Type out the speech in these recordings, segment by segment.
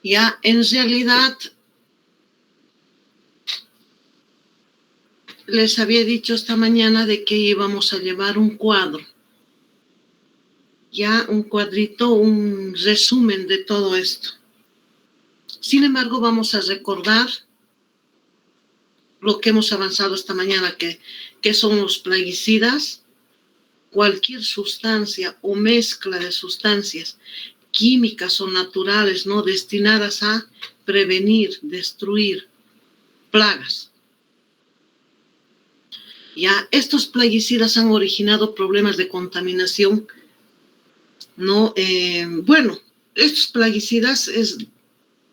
Ya, en realidad, les había dicho esta mañana de que íbamos a llevar un cuadro. Ya, un cuadrito, un resumen de todo esto. Sin embargo, vamos a recordar lo que hemos avanzado esta mañana, que son los plaguicidas, cualquier sustancia o mezcla de sustancias químicas o naturales, ¿no?, destinadas a prevenir, destruir plagas. Ya, estos plaguicidas han originado problemas de contaminación, ¿no? Estos plaguicidas es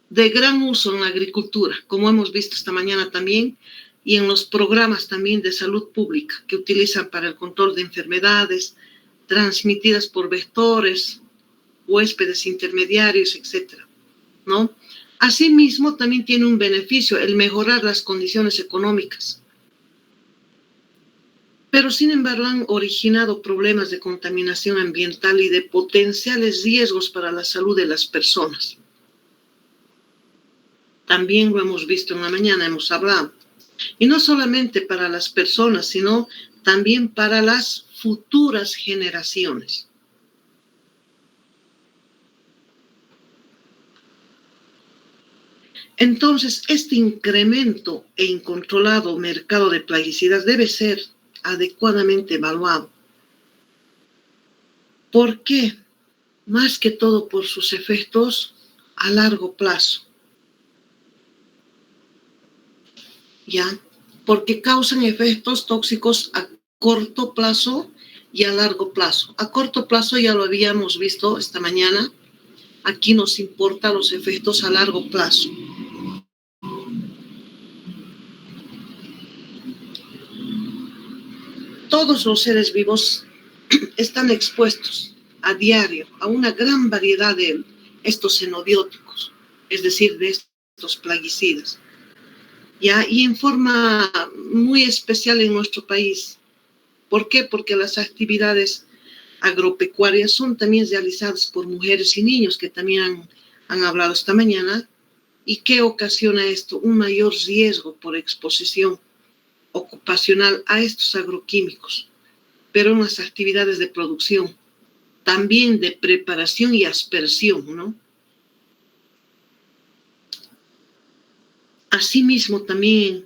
de gran uso en la agricultura, como hemos visto esta mañana también, y en los programas también de salud pública que utilizan para el control de enfermedades transmitidas por vectores, huéspedes intermediarios, etc., ¿no? Asimismo, también tiene un beneficio el mejorar las condiciones económicas. Pero, sin embargo, han originado problemas de contaminación ambiental y de potenciales riesgos para la salud de las personas. También lo hemos visto en la mañana, hemos hablado. Y no solamente para las personas, sino también para las futuras generaciones. Entonces, este incremento e incontrolado mercado de plaguicidas debe ser adecuadamente evaluado. ¿Por qué? Más que todo por sus efectos a largo plazo. ¿Ya? Porque causan efectos tóxicos a corto plazo y a largo plazo. A corto plazo ya lo habíamos visto esta mañana. Aquí nos importan los efectos a largo plazo. Todos los seres vivos están expuestos a diario a una gran variedad de estos xenobióticos, es decir, de estos plaguicidas. ¿Ya? Y en forma muy especial en nuestro país. ¿Por qué? Porque las actividades agropecuarias son también realizadas por mujeres y niños, que también han hablado esta mañana. ¿Y qué ocasiona esto? Un mayor riesgo por exposición ocupacional a estos agroquímicos, pero en las actividades de producción, también de preparación y aspersión, ¿no? Asimismo, también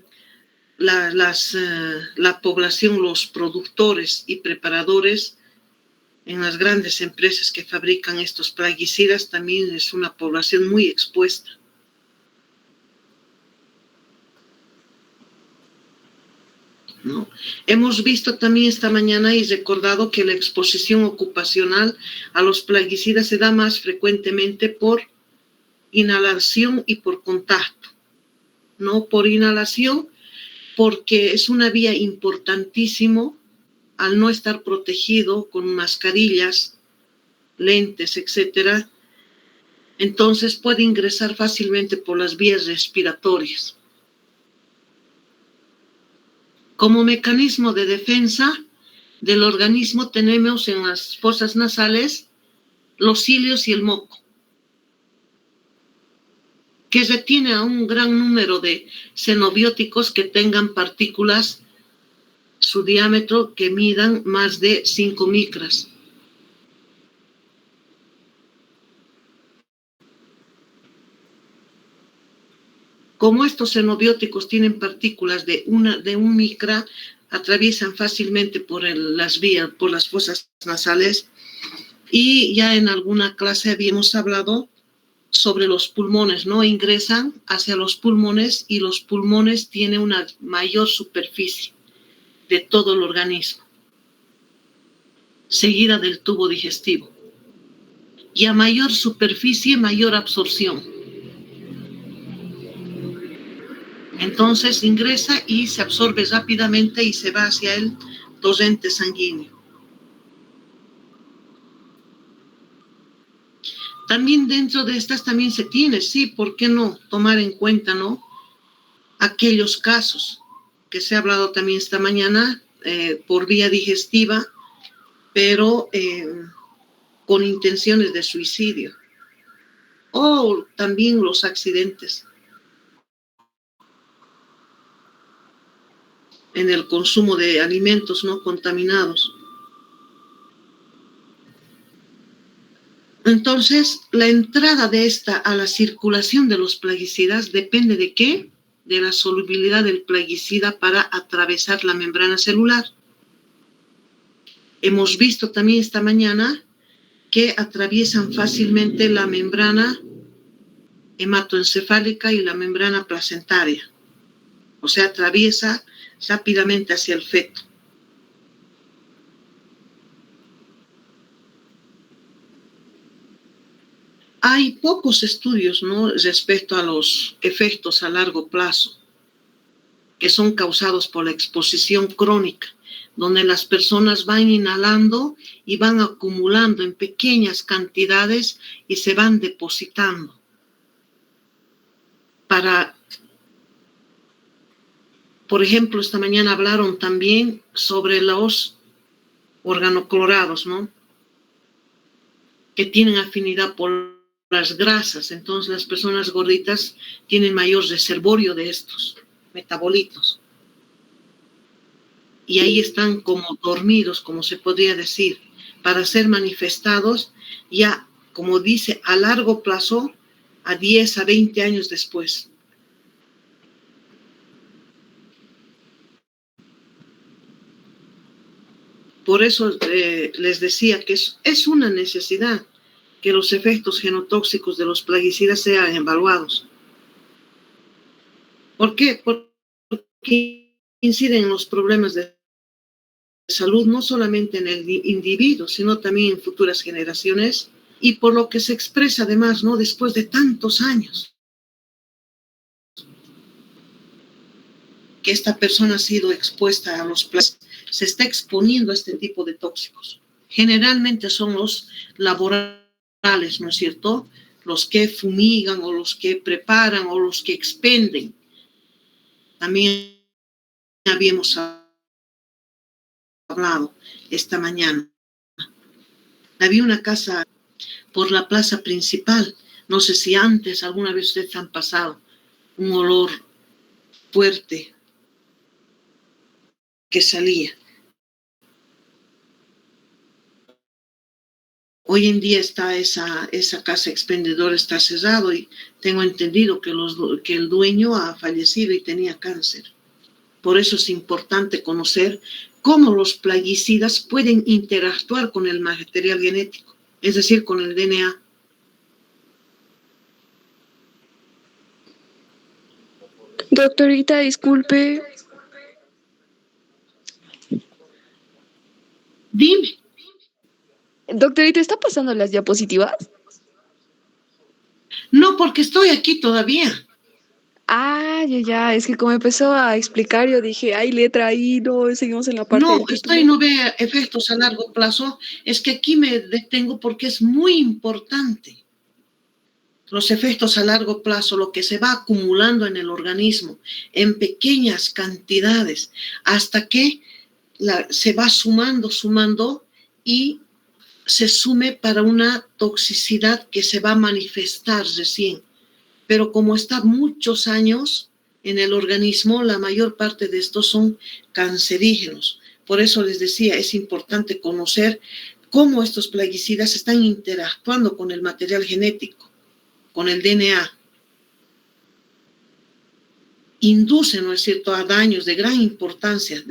la población, los productores y preparadores en las grandes empresas que fabrican estos plaguicidas, también es una población muy expuesta. ¿No? Hemos visto también esta mañana y recordado que la exposición ocupacional a los plaguicidas se da más frecuentemente por inhalación y por contacto. No por inhalación, porque es una vía importantísimo al no estar protegido con mascarillas, lentes, etc. Entonces puede ingresar fácilmente por las vías respiratorias. Como mecanismo de defensa del organismo tenemos en las fosas nasales los cilios y el moco, que retiene a un gran número de xenobióticos que tengan partículas, su diámetro que midan más de 5 micras. Como estos xenobióticos tienen partículas de 1 micra, atraviesan fácilmente por las vías, por las fosas nasales. Y ya en alguna clase habíamos hablado sobre los pulmones, ¿no? Ingresan hacia los pulmones y los pulmones tienen una mayor superficie de todo el organismo, seguida del tubo digestivo. Y a mayor superficie, mayor absorción. Entonces ingresa y se absorbe rápidamente y se va hacia el torrente sanguíneo. También dentro de estas también se tiene, sí, ¿por qué no? Tomar en cuenta, ¿no? Aquellos casos que se ha hablado también esta mañana por vía digestiva, pero con intenciones de suicidio. o también los accidentes en el consumo de alimentos no contaminados. Entonces, la entrada de esta a la circulación de los plaguicidas depende de qué? De la solubilidad del plaguicida para atravesar la membrana celular. Hemos visto también esta mañana que atraviesan fácilmente la membrana hematoencefálica y la membrana placentaria. O sea, atraviesa rápidamente hacia el feto. Hay pocos estudios, ¿no?, respecto a los efectos a largo plazo que son causados por la exposición crónica, donde las personas van inhalando y van acumulando en pequeñas cantidades y se van depositando. Por ejemplo, esta mañana hablaron también sobre los organoclorados, ¿no?, que tienen afinidad por las grasas. Entonces las personas gorditas tienen mayor reservorio de estos metabolitos. Y ahí están como dormidos, como se podría decir, para ser manifestados ya, como dice, a largo plazo, a 10 a 20 años después. Por eso les decía que es una necesidad que los efectos genotóxicos de los plaguicidas sean evaluados. ¿Por qué? Porque inciden en los problemas de salud no solamente en el individuo, sino también en futuras generaciones, y por lo que se expresa además, ¿no?, después de tantos años que esta persona ha sido expuesta a los plaguicidas, se está exponiendo a este tipo de tóxicos. Generalmente son los laborales, ¿no es cierto?, los que fumigan o los que preparan o los que expenden. También habíamos hablado esta mañana. Había una casa por la plaza principal. No sé si antes, alguna vez ustedes han pasado un olor fuerte que salía. Hoy en día está esa casa expendedora está cerrado y tengo entendido que el dueño ha fallecido y tenía cáncer. Por eso es importante conocer cómo los plaguicidas pueden interactuar con el material genético, es decir, con el DNA. Doctorita, disculpe. Dime. Doctorita, ¿está pasando las diapositivas? No, porque estoy aquí todavía. Ah, ya, es que como empezó a explicar, yo dije, hay letra ahí, no, seguimos en la parte No, del título. no ve efectos a largo plazo. Es que aquí me detengo porque es muy importante. Los efectos a largo plazo, lo que se va acumulando en el organismo en pequeñas cantidades, hasta que se va sumando y se sume para una toxicidad que se va a manifestar recién. Pero como está muchos años en el organismo, la mayor parte de estos son cancerígenos. Por eso les decía, es importante conocer cómo estos plaguicidas están interactuando con el material genético, con el DNA. Inducen, ¿no es cierto?, a daños de gran importancia,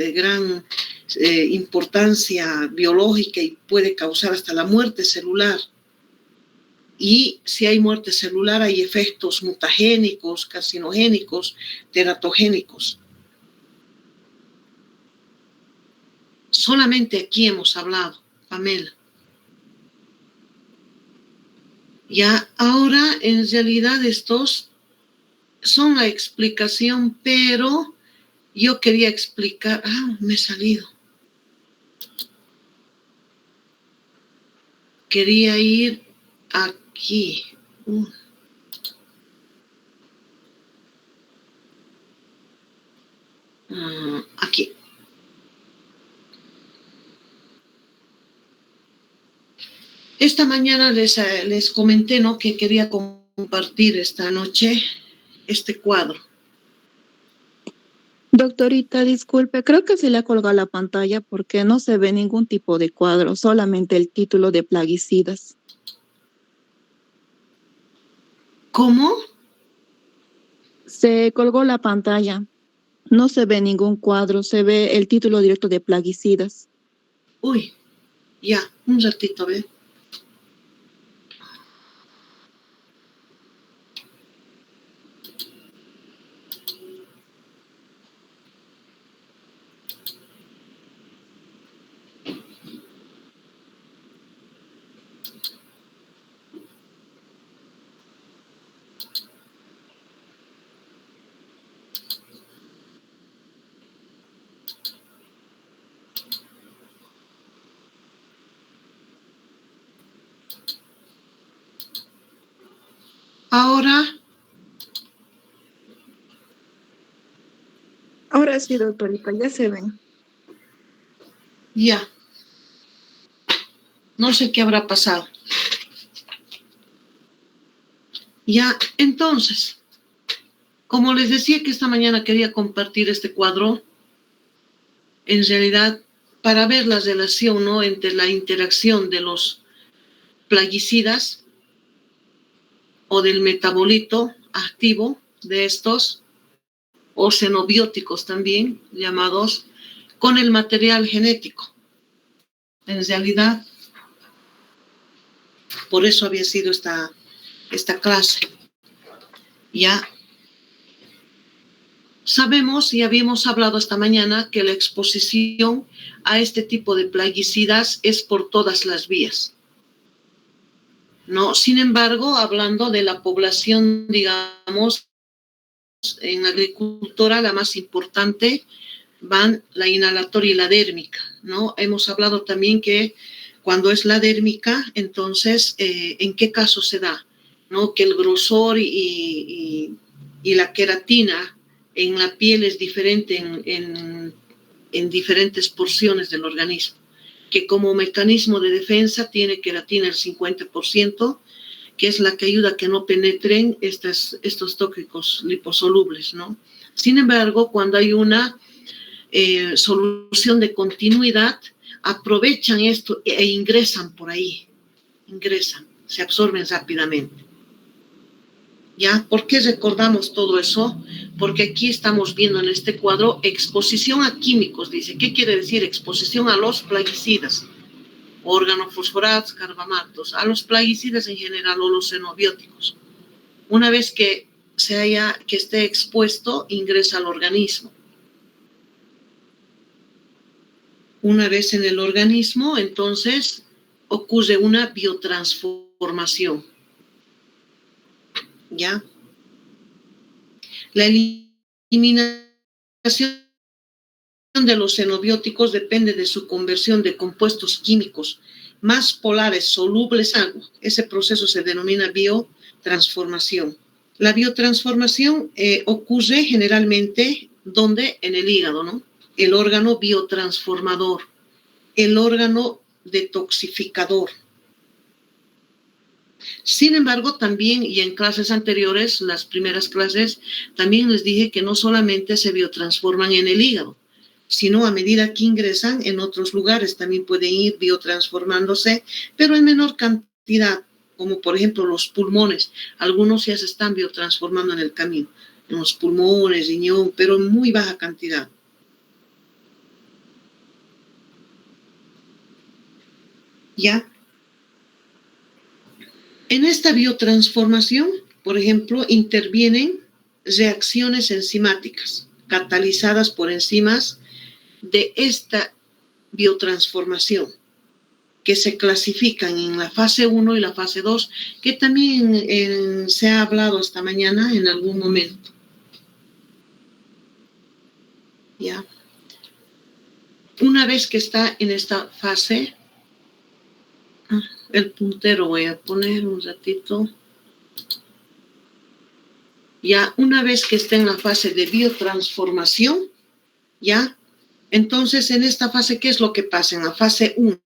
biológica, y puede causar hasta la muerte celular. Y si hay muerte celular, hay efectos mutagénicos, carcinogénicos, teratogénicos. Solamente aquí hemos hablado, Pamela. Ya ahora, en realidad, estos son la explicación, pero yo quería explicar. Me he salido. Quería ir aquí. Aquí. Esta mañana les comenté, ¿no?, que quería compartir esta noche este cuadro. Doctorita, disculpe, creo que se le ha colgado la pantalla porque no se ve ningún tipo de cuadro, solamente el título de plaguicidas. ¿Cómo? Se colgó la pantalla. No se ve ningún cuadro, se ve el título directo de plaguicidas. Uy, ya, un ratito, ¿ve? Ahora sí, doctorita, ya se ven. Ya. No sé qué habrá pasado. Ya, entonces, como les decía que esta mañana quería compartir este cuadro, en realidad, para ver la relación, ¿no?, entre la interacción de los plaguicidas o del metabolito activo de estos, o xenobióticos también llamados, con el material genético. En realidad, por eso había sido esta clase. Ya sabemos y habíamos hablado esta mañana que la exposición a este tipo de plaguicidas es por todas las vías, ¿no? Sin embargo, hablando de la población, digamos, en agricultura, la más importante van la inhalatoria y la dérmica, ¿no? Hemos hablado también que cuando es la dérmica, entonces, ¿en qué caso se da? ¿No? Que el grosor y la queratina en la piel es diferente en diferentes porciones del organismo, que como mecanismo de defensa tiene queratina el 50%, que es la que ayuda a que no penetren estos tóxicos liposolubles, ¿no? Sin embargo, cuando hay una solución de continuidad, aprovechan esto e ingresan por ahí, se absorben rápidamente. ¿Ya? ¿Por qué recordamos todo eso? Porque aquí estamos viendo en este cuadro exposición a químicos, dice. ¿Qué quiere decir exposición a los plaguicidas? Organofosforados, carbamatos, a los plaguicidas en general o los xenobióticos. Una vez que esté expuesto, ingresa al organismo. Una vez en el organismo, entonces ocurre una biotransformación. ¿Ya? La eliminación de los xenobióticos depende de su conversión de compuestos químicos más polares solubles en agua. Ese proceso se denomina biotransformación. La biotransformación ocurre generalmente, ¿dónde? En el hígado, ¿no? El órgano biotransformador, el órgano detoxificador. Sin embargo, también, y en clases anteriores, las primeras clases, también les dije que no solamente se biotransforman en el hígado, sino a medida que ingresan en otros lugares también pueden ir biotransformándose, pero en menor cantidad, como por ejemplo los pulmones. Algunos ya se están biotransformando en el camino, en los pulmones, riñón, pero en muy baja cantidad. ¿Ya? En esta biotransformación, por ejemplo, intervienen reacciones enzimáticas catalizadas por enzimas de esta biotransformación, que se clasifican en la fase 1 y la fase 2, que también se ha hablado esta mañana en algún momento. ¿Ya? Una vez que está en esta fase, el puntero voy a poner un ratito. Ya, una vez que está en la fase de biotransformación, ¿ya? Entonces, en esta fase, ¿qué es lo que pasa? En la fase 1,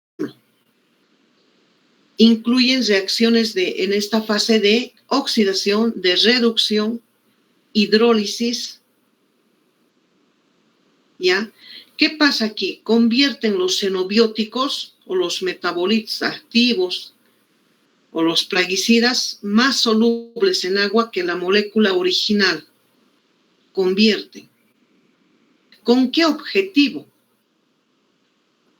incluyen reacciones en esta fase de oxidación, de reducción, hidrólisis. ¿Ya? ¿Qué pasa aquí? Convierten los xenobióticos o los metabolitos activos o los plaguicidas más solubles en agua que la molécula original. Convierten. ¿Con qué objetivo?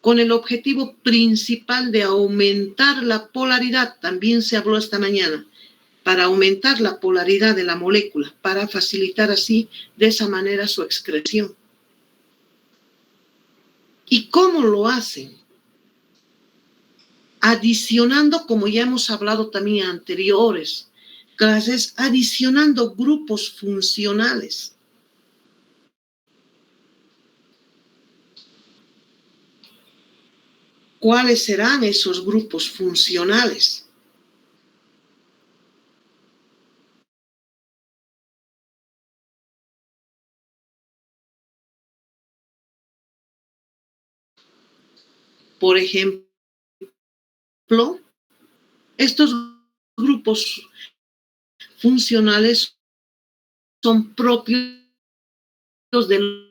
Con el objetivo principal de aumentar la polaridad, también se habló esta mañana, para aumentar la polaridad de la molécula, para facilitar así, de esa manera, su excreción. ¿Y cómo lo hacen? Adicionando, como ya hemos hablado también en anteriores clases, adicionando grupos funcionales. ¿Cuáles serán esos grupos funcionales? Por ejemplo, estos grupos funcionales son propios del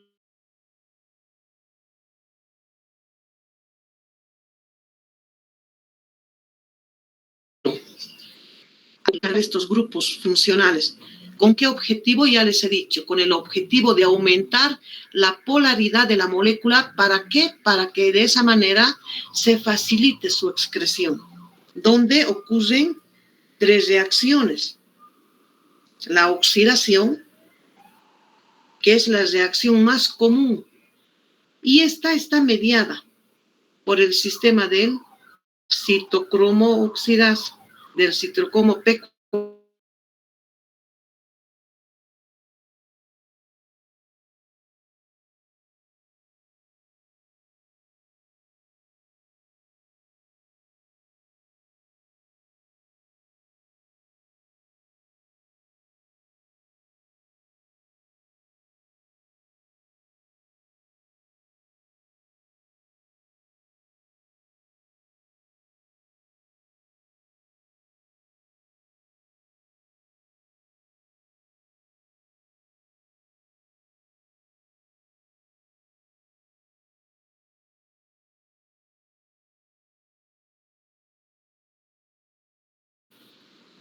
estos grupos funcionales. ¿Con qué objetivo? Ya les he dicho, con el objetivo de aumentar la polaridad de la molécula. ¿Para qué? Para que de esa manera se facilite su excreción, donde ocurren tres reacciones. La oxidación, que es la reacción más común, y esta está mediada por el sistema del citocromo oxidasa, del citocromo P.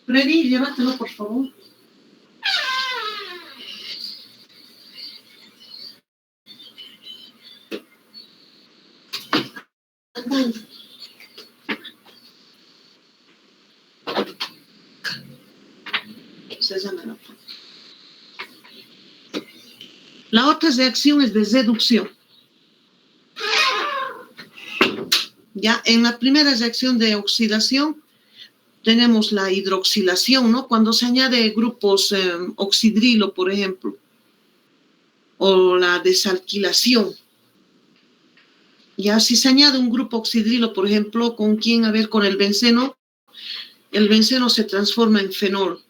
Freddy, llévatelo, por favor. La otra reacción es de reducción. Ya, en la primera reacción de oxidación tenemos la hidroxilación, ¿no? Cuando se añade grupos oxidrilo, por ejemplo, o la desalquilación. Ya, si se añade un grupo oxidrilo, por ejemplo, ¿con quién? A ver, con el benceno se transforma en fenol.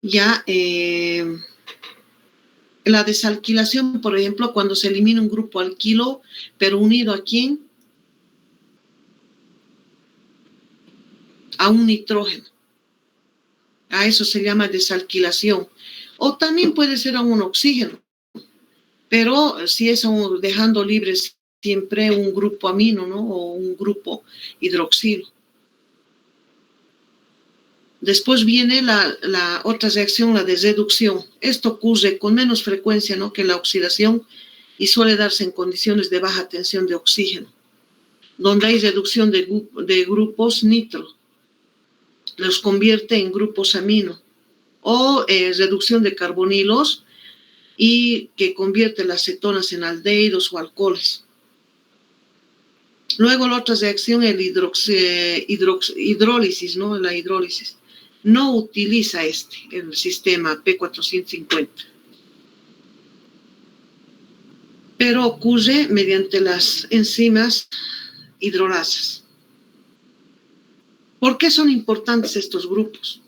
Ya, la desalquilación, por ejemplo, cuando se elimina un grupo alquilo, pero unido ¿a quién? A un nitrógeno. A eso se llama desalquilación. O también puede ser a un oxígeno, pero si es dejando libre siempre un grupo amino, ¿no? O un grupo hidroxilo. Después viene la otra reacción, la de reducción. Esto ocurre con menos frecuencia, ¿no?, que la oxidación, y suele darse en condiciones de baja tensión de oxígeno, donde hay reducción de grupos nitro, los convierte en grupos amino, o reducción de carbonilos, y que convierte las cetonas en aldehídos o alcoholes. Luego la otra reacción es hidrólisis, ¿no? La hidrólisis. No utiliza el sistema P450. Pero ocurre mediante las enzimas hidrolasas. ¿Por qué son importantes estos grupos?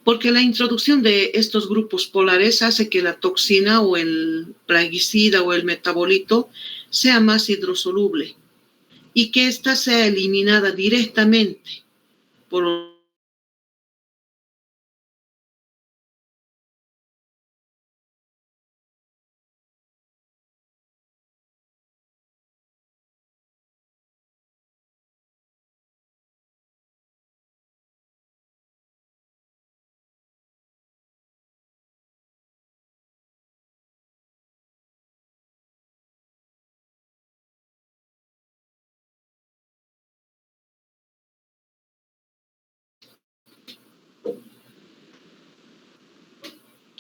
Porque la introducción de estos grupos polares hace que la toxina o el plaguicida o el metabolito sea más hidrosoluble y que ésta sea eliminada directamente por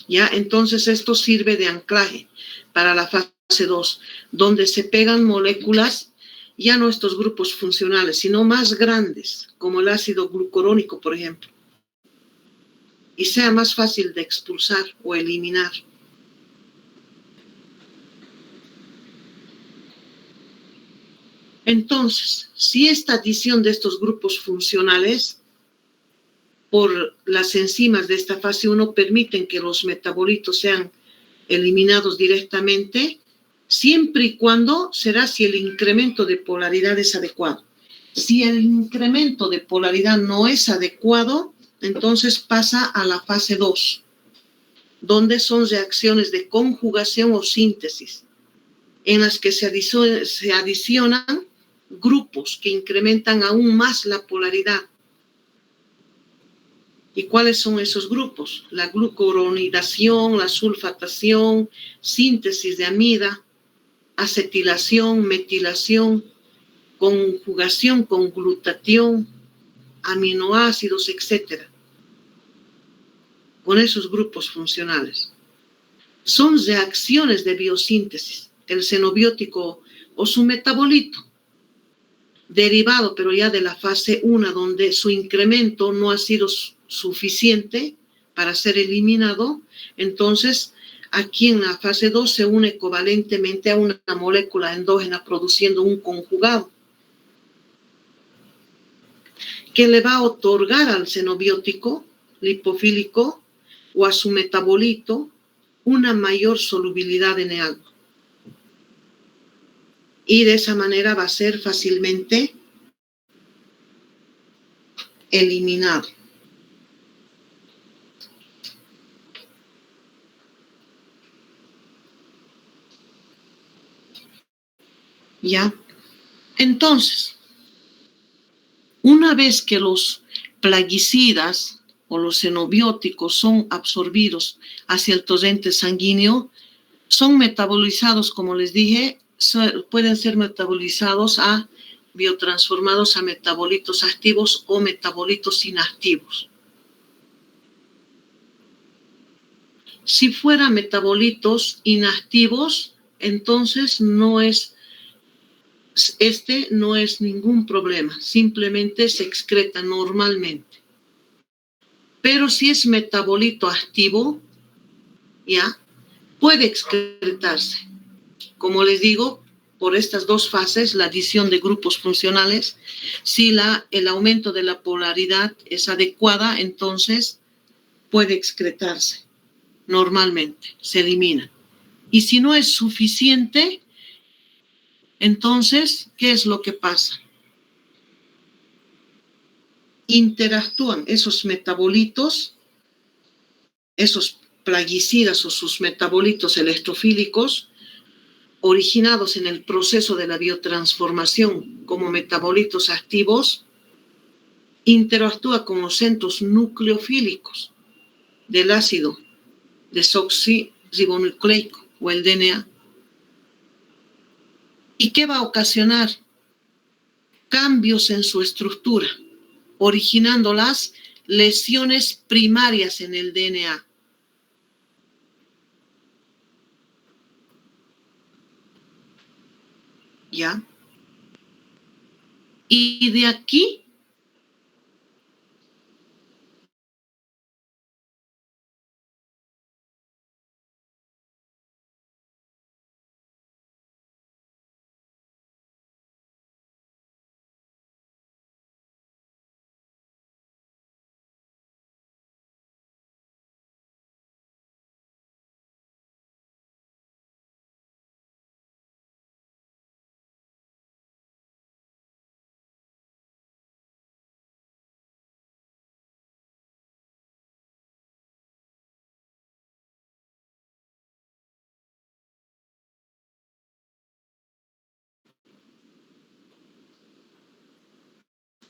¿Ya? Entonces esto sirve de anclaje para la fase 2, donde se pegan moléculas, ya no estos grupos funcionales, sino más grandes, como el ácido glucurónico, por ejemplo, y sea más fácil de expulsar o eliminar. Entonces, si esta adición de estos grupos funcionales por las enzimas de esta fase 1 permiten que los metabolitos sean eliminados directamente, siempre y cuando será si el incremento de polaridad es adecuado. Si el incremento de polaridad no es adecuado, entonces pasa a la fase 2, donde son reacciones de conjugación o síntesis, en las que se adicionan grupos que incrementan aún más la polaridad. ¿Y cuáles son esos grupos? La glucuronidación, la sulfatación, síntesis de amida, acetilación, metilación, conjugación con glutatión, aminoácidos, etc. Con esos grupos funcionales. Son reacciones de biosíntesis. El xenobiótico o su metabolito, derivado, pero ya de la fase 1, donde su incremento no ha sido suficiente para ser eliminado, entonces aquí en la fase 2 se une covalentemente a una molécula endógena produciendo un conjugado que le va a otorgar al xenobiótico lipofílico o a su metabolito una mayor solubilidad en agua. Y de esa manera va a ser fácilmente eliminado. ¿Ya? Entonces, una vez que los plaguicidas o los xenobióticos son absorbidos hacia el torrente sanguíneo, son metabolizados, como les dije, pueden ser metabolizados biotransformados a metabolitos activos o metabolitos inactivos. Si fuera metabolitos inactivos, entonces no es ningún problema, simplemente se excreta normalmente. Pero si es metabolito activo, ya, puede excretarse. Como les digo, por estas dos fases, la adición de grupos funcionales, si el aumento de la polaridad es adecuada, entonces puede excretarse normalmente, se elimina. Y si no es suficiente, entonces, ¿qué es lo que pasa? Interactúan esos metabolitos, esos plaguicidas o sus metabolitos electrofílicos, originados en el proceso de la biotransformación como metabolitos activos, interactúa con los centros nucleofílicos del ácido desoxirribonucleico o el DNA. ¿Y qué va a ocasionar? Cambios en su estructura, originando las lesiones primarias en el DNA. ¿Ya? Y de aquí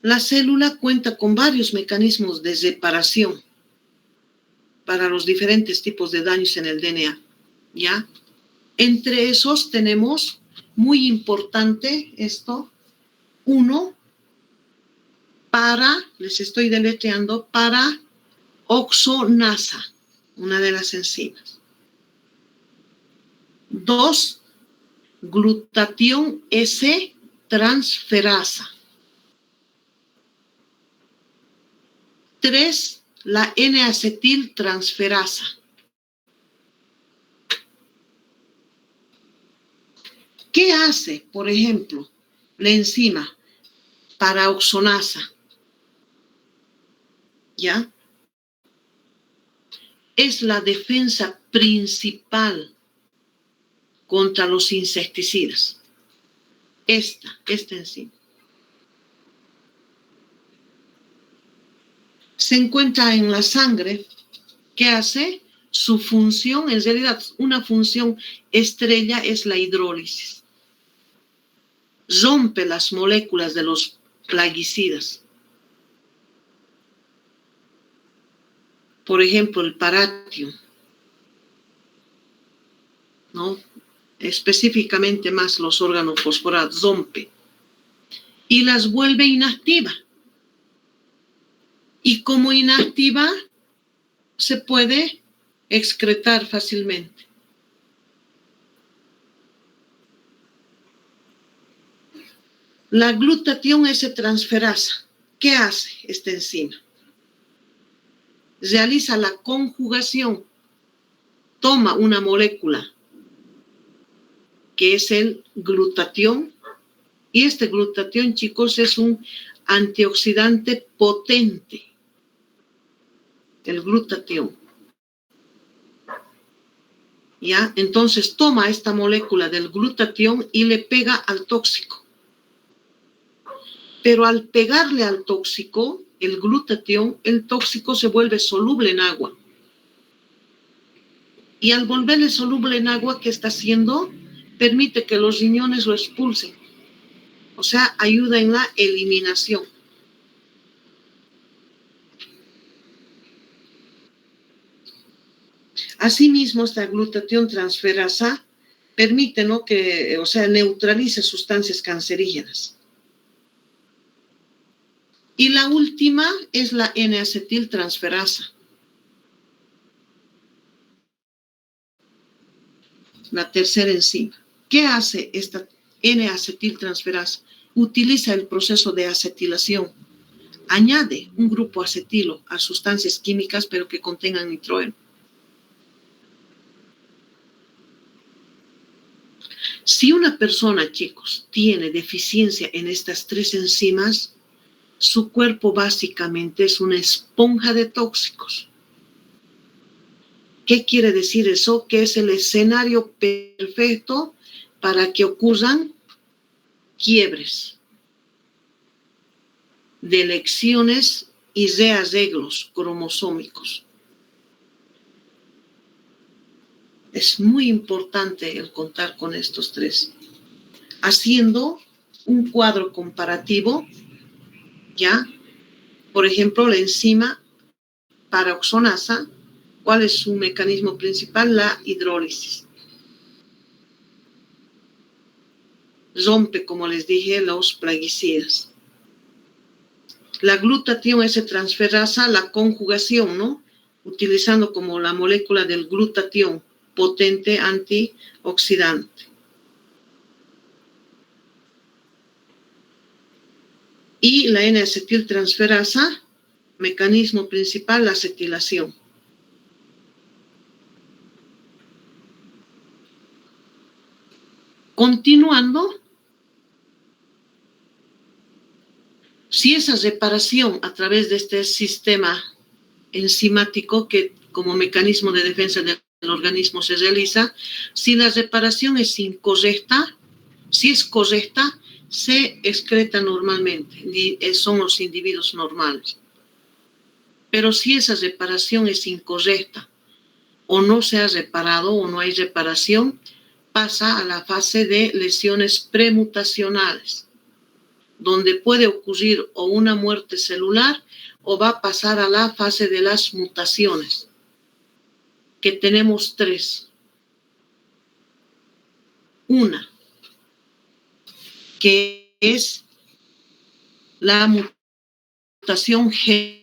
la célula cuenta con varios mecanismos de reparación para los diferentes tipos de daños en el DNA, ¿ya? Entre esos tenemos, muy importante esto, uno, les estoy deletreando, para oxonasa. una de las enzimas. 2, glutatión S transferasa. 3, la N-acetiltransferasa. ¿Qué hace, por ejemplo, la enzima paraoxonasa? ¿Ya? Es la defensa principal contra los insecticidas. Esta enzima. Se encuentra en la sangre. ¿Qué hace? Su función, en realidad, una función estrella es la hidrólisis. Rompe las moléculas de los plaguicidas. Por ejemplo, el paratium, ¿no? Específicamente más los órganos fosforados, rompe y las vuelve inactivas. Y como inactiva, se puede excretar fácilmente. La glutatión S-transferasa, ¿qué hace esta enzima? Realiza la conjugación, toma una molécula que es el glutatión, y este glutatión, chicos, es un antioxidante potente, el glutatión. ¿Ya? Entonces toma esta molécula del glutatión y le pega al tóxico. Pero al pegarle al tóxico, el glutatión, el tóxico se vuelve soluble en agua. Y al volverle soluble en agua, ¿qué está haciendo? Permite que los riñones lo expulsen. O sea, ayuda en la eliminación. Asimismo, esta glutatión transferasa permite, ¿no?, que, o sea, neutralice sustancias cancerígenas. Y la última es la N-acetiltransferasa. La tercera enzima. ¿Qué hace esta N-acetiltransferasa? Utiliza el proceso de acetilación. Añade un grupo acetilo a sustancias químicas, pero que contengan nitrógeno. Si una persona, chicos, tiene deficiencia en estas tres enzimas, su cuerpo básicamente es una esponja de tóxicos. ¿Qué quiere decir eso? Que es el escenario perfecto para que ocurran quiebres, delecciones y rearreglos cromosómicos. Es muy importante el contar con estos tres. Haciendo un cuadro comparativo, ¿ya? Por ejemplo, la enzima paraoxonasa, ¿cuál es su mecanismo principal? La hidrólisis. Rompe, como les dije, los plaguicidas. La glutatión S-transferasa, la conjugación, ¿no? Utilizando como la molécula del glutatión, potente antioxidante. Y la N-acetiltransferasa, mecanismo principal, la acetilación. Continuando, si esa reparación a través de este sistema enzimático que como mecanismo de defensa del organismo se realiza, si la reparación es incorrecta, si es correcta, se excreta normalmente, son los individuos normales. Pero si esa reparación es incorrecta o no se ha reparado o no hay reparación, pasa a la fase de lesiones premutacionales, donde puede ocurrir o una muerte celular o va a pasar a la fase de las mutaciones, que tenemos tres. Una, que es la mutación genética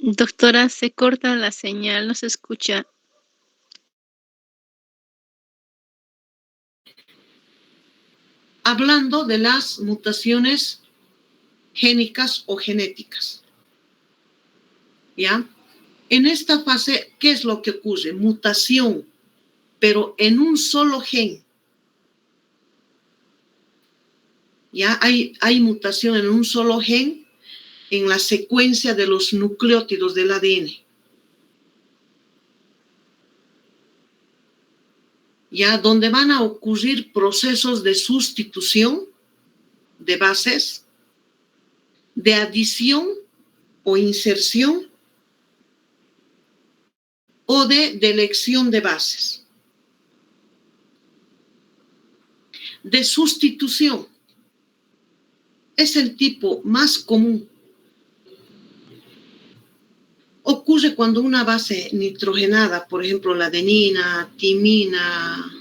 Doctora, se corta la señal, no se escucha. Hablando de las mutaciones génicas o genéticas. ¿Ya? En esta fase, ¿qué es lo que ocurre? Mutación, pero en un solo gen. Ya hay mutación en un solo gen en la secuencia de los nucleótidos del ADN. Ya donde van a ocurrir procesos de sustitución de bases, de adición o inserción o de delección de bases. De sustitución es el tipo más común. Ocurre cuando una base nitrogenada, por ejemplo, la adenina, timina,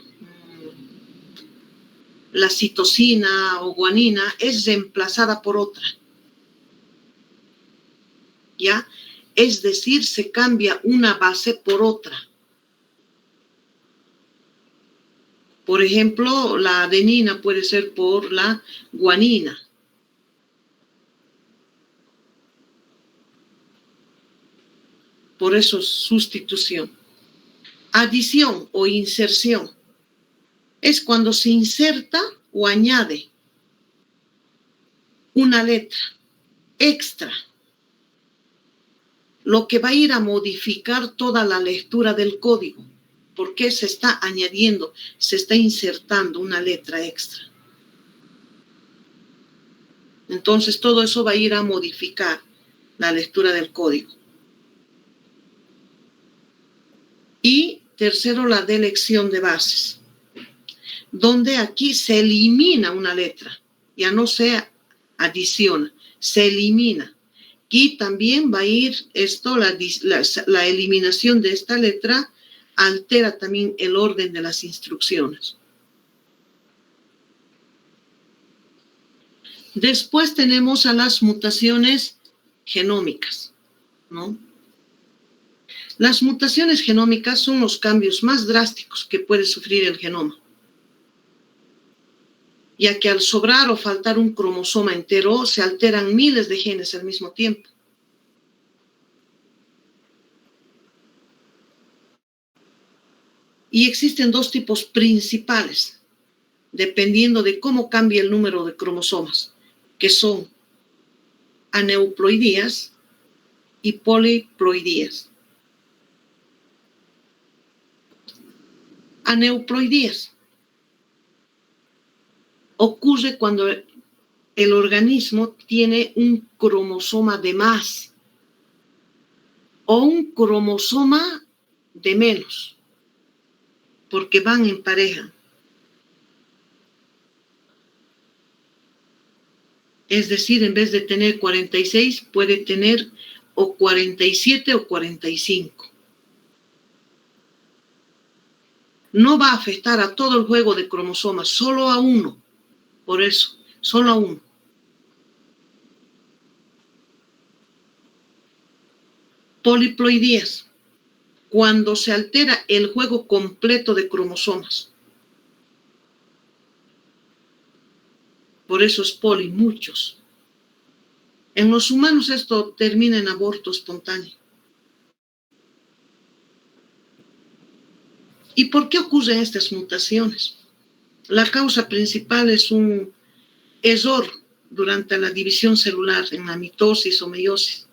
la citosina o guanina, es reemplazada por otra. ¿Ya? Es decir, se cambia una base por otra. Por ejemplo, la adenina puede ser por la guanina. Por eso es sustitución. Adición o inserción es cuando se inserta o añade una letra extra, lo que va a ir a modificar toda la lectura del código, porque se está añadiendo, se está insertando una letra extra. Entonces todo eso va a ir a modificar la lectura del código. Y tercero, la delección de bases, donde aquí se elimina una letra, ya no se adiciona, se elimina. Y también va a ir esto, la eliminación de esta letra altera también el orden de las instrucciones. Después tenemos a las mutaciones genómicas, ¿no? Las mutaciones genómicas son los cambios más drásticos que puede sufrir el genoma, ya que al sobrar o faltar un cromosoma entero se alteran miles de genes al mismo tiempo. Y existen dos tipos principales, dependiendo de cómo cambie el número de cromosomas, que son aneuploidías y poliploidías. Aneuploidías ocurre cuando el organismo tiene un cromosoma de más o un cromosoma de menos, porque van en pareja. Es decir, en vez de tener 46, puede tener o 47 o 45. No va a afectar a todo el juego de cromosomas, solo a uno. Por eso, solo a uno. Poliploidías, cuando se altera el juego completo de cromosomas. Por eso es poli, muchos. En los humanos esto termina en aborto espontáneo. ¿Y por qué ocurren estas mutaciones? La causa principal es un error durante la división celular, en la mitosis o meiosis.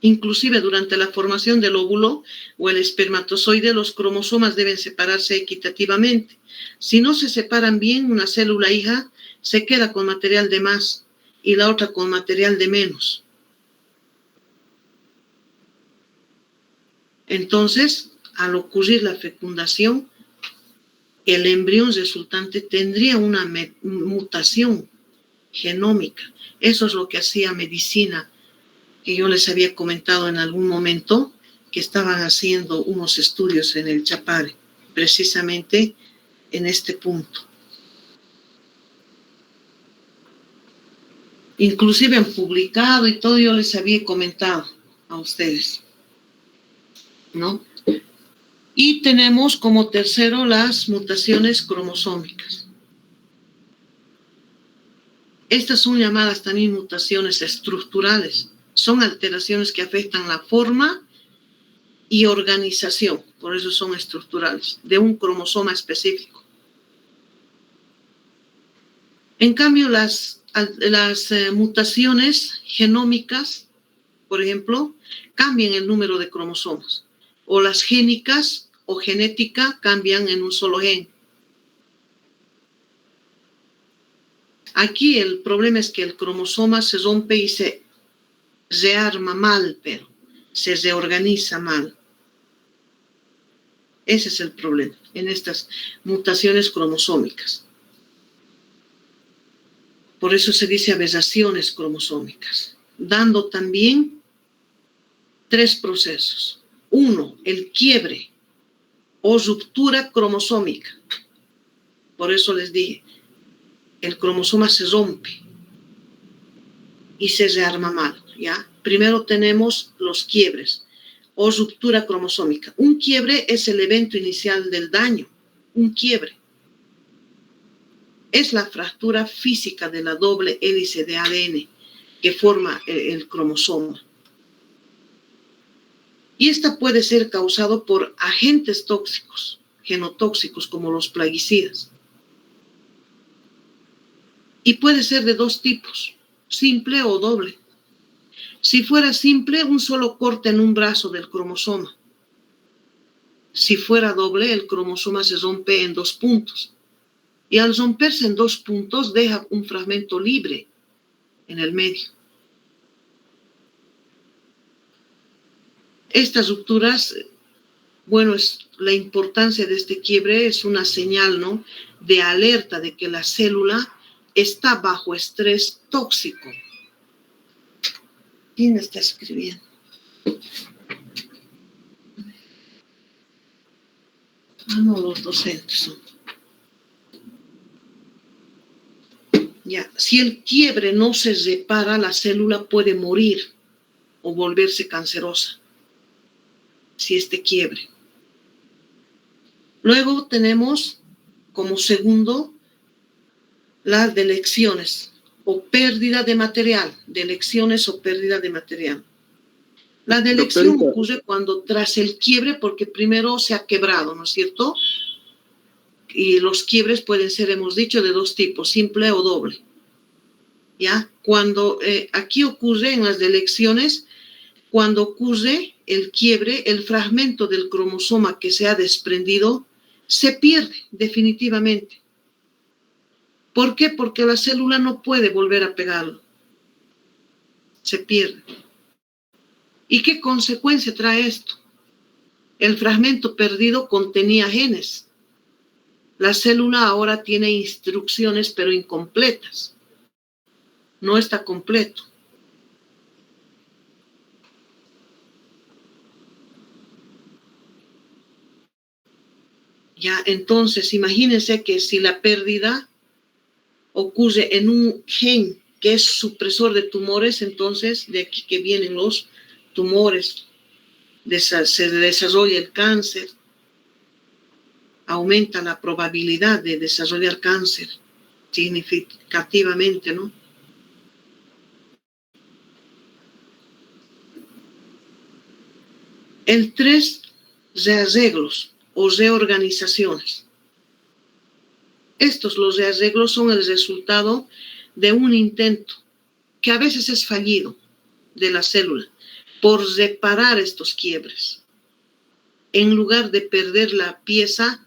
Inclusive durante la formación del óvulo o el espermatozoide, los cromosomas deben separarse equitativamente. Si no se separan bien, una célula hija se queda con material de más y la otra con material de menos. Entonces, al ocurrir la fecundación, el embrión resultante tendría una mutación genómica. Eso es lo que hacía medicina, que yo les había comentado en algún momento, que estaban haciendo unos estudios en el Chapare, precisamente en este punto. Inclusive han publicado y todo, yo les había comentado a ustedes, ¿no? Y tenemos como tercero las mutaciones cromosómicas. Estas son llamadas también mutaciones estructurales. Son alteraciones que afectan la forma y organización, por eso son estructurales, de un cromosoma específico. En cambio, las mutaciones genómicas, por ejemplo, cambian el número de cromosomas, o las génicas o genética cambian en un solo gen. Aquí el problema es que el cromosoma se rompe y se rearma mal, pero se reorganiza mal. Ese es el problema en estas mutaciones cromosómicas. Por eso se dice aberraciones cromosómicas, dando también 3 procesos. 1, el quiebre o ruptura cromosómica. Por eso les dije, el cromosoma se rompe y se rearma mal, ¿ya? Primero tenemos los quiebres o ruptura cromosómica. Un quiebre es el evento inicial del daño, un quiebre. Es la fractura física de la doble hélice de ADN que forma el cromosoma. Y esta puede ser causado por agentes tóxicos, genotóxicos como los plaguicidas. Y puede ser de 2 tipos, simple o doble. Si fuera simple, un solo corte en un brazo del cromosoma. Si fuera doble, el cromosoma se rompe en 2 puntos. Y al romperse en 2 puntos, deja un fragmento libre en el medio. Estas rupturas, bueno, la importancia de este quiebre es una señal, ¿no?, de alerta de que la célula está bajo estrés tóxico. ¿Quién está escribiendo? No, los docentes son. Ya, si el quiebre no se repara, la célula puede morir o volverse cancerosa. Si este quiebre. Luego tenemos como segundo las delecciones o pérdida de material. Delecciones o pérdida de material. La delección ocurre cuando tras el quiebre, porque primero se ha quebrado, ¿no es cierto? Y los quiebres pueden ser, hemos dicho, de 2 tipos, simple o doble. ¿Ya? Cuando aquí ocurre en las delecciones, cuando ocurre el quiebre, el fragmento del cromosoma que se ha desprendido se pierde definitivamente. ¿Por qué? Porque la célula no puede volver a pegarlo. Se pierde. ¿Y qué consecuencia trae esto? El fragmento perdido contenía genes. La célula ahora tiene instrucciones, pero incompletas. No está completo. Ya, entonces, imagínense que si la pérdida ocurre en un gen que es supresor de tumores, entonces de aquí que vienen los tumores, se desarrolla el cáncer, aumenta la probabilidad de desarrollar cáncer significativamente, ¿no? El 3, rearreglos o reorganizaciones. Los rearreglos son el resultado de un intento, que a veces es fallido, de la célula, por reparar estos quiebres. En lugar de perder la pieza,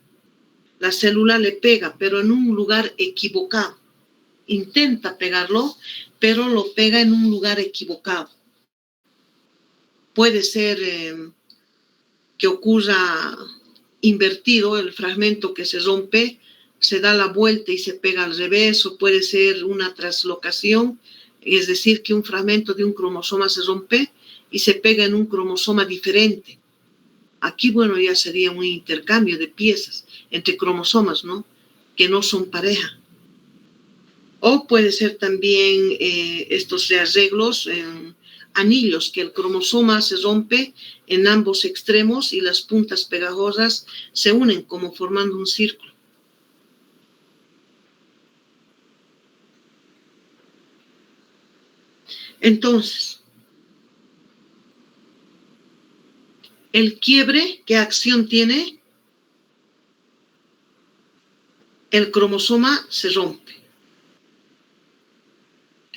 la célula le pega, pero en un lugar equivocado. Intenta pegarlo, pero lo pega en un lugar equivocado. Puede ser que ocurra invertido, el fragmento que se rompe, se da la vuelta y se pega al revés, o puede ser una traslocación, es decir, que un fragmento de un cromosoma se rompe y se pega en un cromosoma diferente. Aquí, bueno, ya sería un intercambio de piezas entre cromosomas, ¿no?, que no son pareja. O puede ser también estos rearreglos, anillos, que el cromosoma se rompe en ambos extremos y las puntas pegajosas se unen como formando un círculo. Entonces, el quiebre, ¿qué acción tiene? El cromosoma se rompe.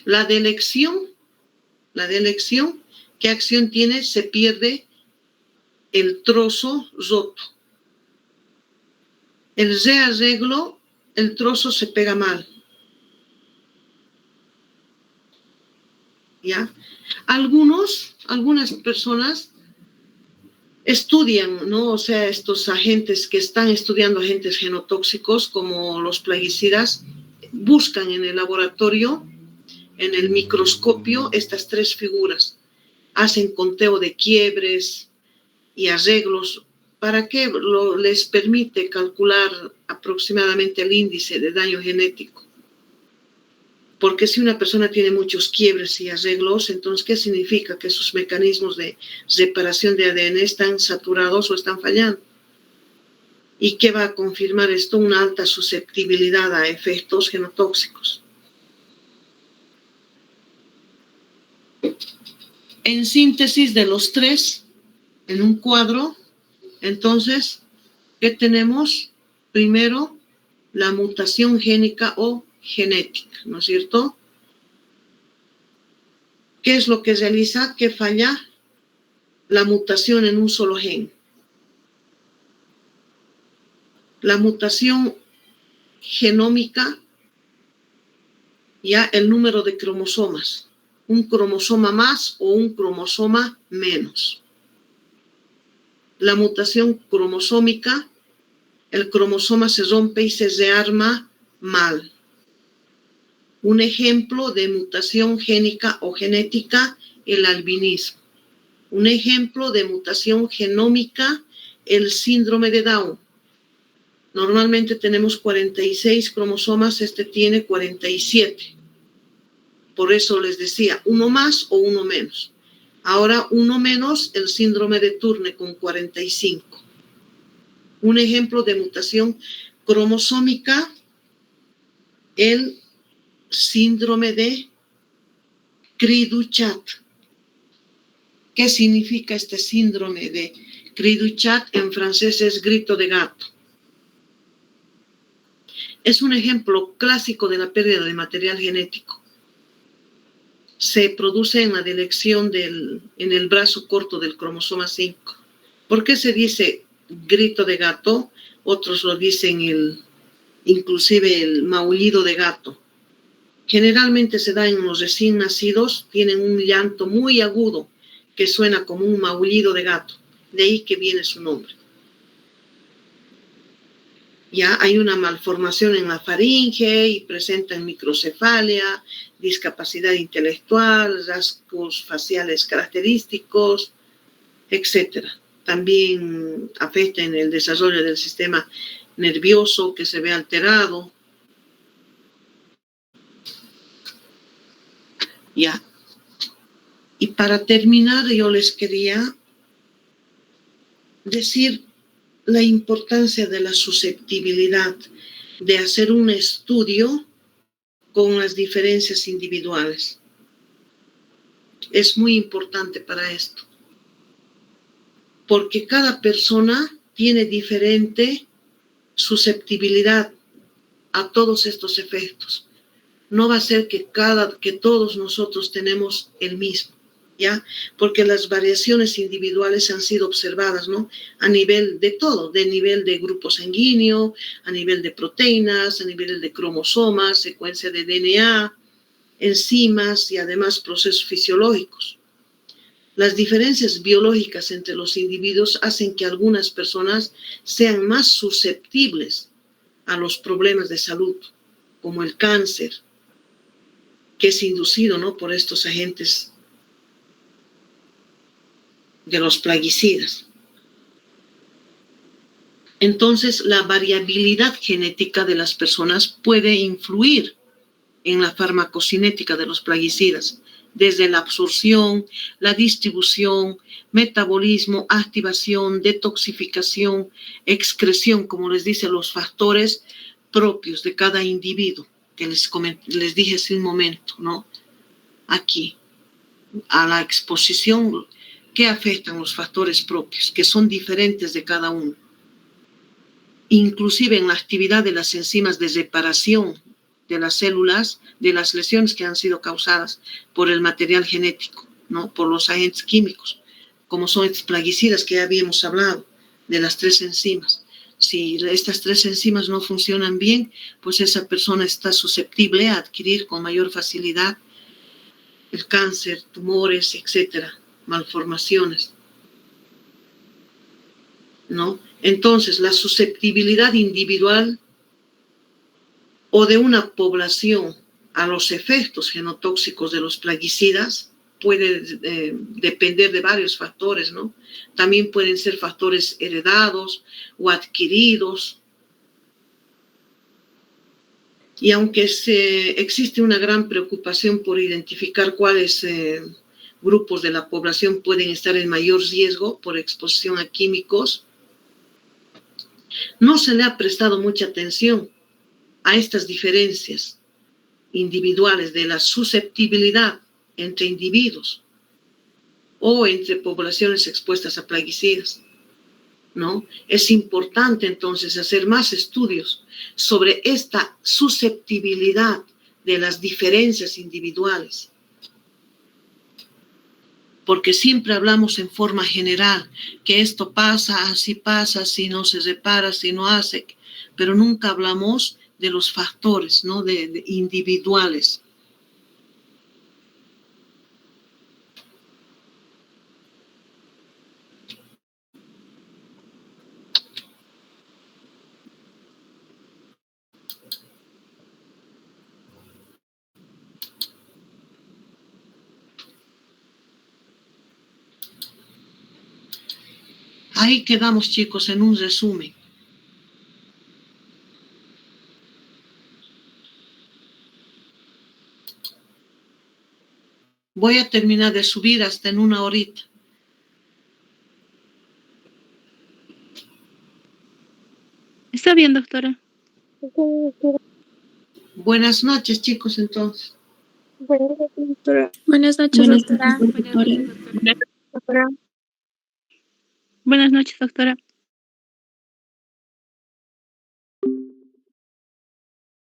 La delección, ¿qué acción tiene? Se pierde el trozo roto. El rearreglo, el trozo se pega mal. ¿Ya? Algunas personas estudian, ¿no? O sea, estos agentes que están estudiando agentes genotóxicos como los plaguicidas, buscan en el laboratorio, en el microscopio, estas tres figuras. Hacen conteo de quiebres y arreglos para que les permite calcular aproximadamente el índice de daño genético. Porque si una persona tiene muchos quiebres y arreglos, entonces, ¿qué significa? Que sus mecanismos de reparación de ADN están saturados o están fallando. ¿Y qué va a confirmar esto? Una alta susceptibilidad a efectos genotóxicos. En síntesis de los tres, en un cuadro, entonces, ¿qué tenemos? Primero, la mutación génica o genética, ¿no es cierto? ¿Qué es lo que realiza? ¿Qué falla? La mutación en un solo gen. La mutación genómica, ya el número de cromosomas, un cromosoma más o un cromosoma menos. La mutación cromosómica, el cromosoma se rompe y se rearma mal. Un ejemplo de mutación génica o genética, el albinismo. Un ejemplo de mutación genómica, el síndrome de Down. Normalmente tenemos 46 cromosomas, este tiene 47. Por eso les decía, uno más o uno menos. Ahora uno menos, el síndrome de Turner con 45. Un ejemplo de mutación cromosómica, el síndrome de Cri-du-Chat. ¿Qué significa este síndrome de Cri-du-Chat? En francés es grito de gato. Es un ejemplo clásico de la pérdida de material genético. Se produce en la delección en el brazo corto del cromosoma 5. ¿Por qué se dice grito de gato? Otros lo dicen inclusive el maullido de gato. Generalmente se da en los recién nacidos, tienen un llanto muy agudo que suena como un maullido de gato. De ahí que viene su nombre. Ya hay una malformación en la faringe y presentan microcefalia, discapacidad intelectual, rasgos faciales característicos, etc. También afecta en el desarrollo del sistema nervioso que se ve alterado. Ya. Y para terminar, yo les quería decir la importancia de la susceptibilidad, de hacer un estudio con las diferencias individuales. Es muy importante para esto, porque cada persona tiene diferente susceptibilidad a todos estos efectos. No va a ser que todos nosotros tenemos el mismo, ¿ya? Porque las variaciones individuales han sido observadas, ¿no? A nivel de todo, de nivel de grupo sanguíneo, a nivel de proteínas, a nivel de cromosomas, secuencia de DNA, enzimas y además procesos fisiológicos. Las diferencias biológicas entre los individuos hacen que algunas personas sean más susceptibles a los problemas de salud, como el cáncer, que es inducido, ¿no?, por estos agentes de los plaguicidas. Entonces, la variabilidad genética de las personas puede influir en la farmacocinética de los plaguicidas, desde la absorción, la distribución, metabolismo, activación, detoxificación, excreción, como les dice, los factores propios de cada individuo, que les dije hace un momento, ¿no? Aquí, a la exposición, ¿qué afectan los factores propios? Que son diferentes de cada uno. Inclusive en la actividad de las enzimas de reparación de las células, de las lesiones que han sido causadas por el material genético, ¿no? Por los agentes químicos, como son estos plaguicidas que ya habíamos hablado, de las 3 enzimas. Si estas 3 enzimas no funcionan bien, pues esa persona está susceptible a adquirir con mayor facilidad el cáncer, tumores, etcétera, malformaciones, ¿no? Entonces, la susceptibilidad individual o de una población a los efectos genotóxicos de los plaguicidas puede depender de varios factores, ¿no? También pueden ser factores heredados o adquiridos. Y aunque existe una gran preocupación por identificar cuáles grupos de la población pueden estar en mayor riesgo por exposición a químicos, no se le ha prestado mucha atención a estas diferencias individuales de la susceptibilidad entre individuos o entre poblaciones expuestas a plaguicidas, ¿no? Es importante entonces hacer más estudios sobre esta susceptibilidad de las diferencias individuales, porque siempre hablamos en forma general, que esto pasa, si no se repara, si no hace, pero nunca hablamos de los factores, ¿no? de individuales. Ahí quedamos, chicos, en un resumen. Voy a terminar de subir hasta en 1 horita. Está bien, doctora. Buenas noches, chicos, entonces. Buenas noches, doctora. Buenas noches, doctora. Buenas noches, doctora.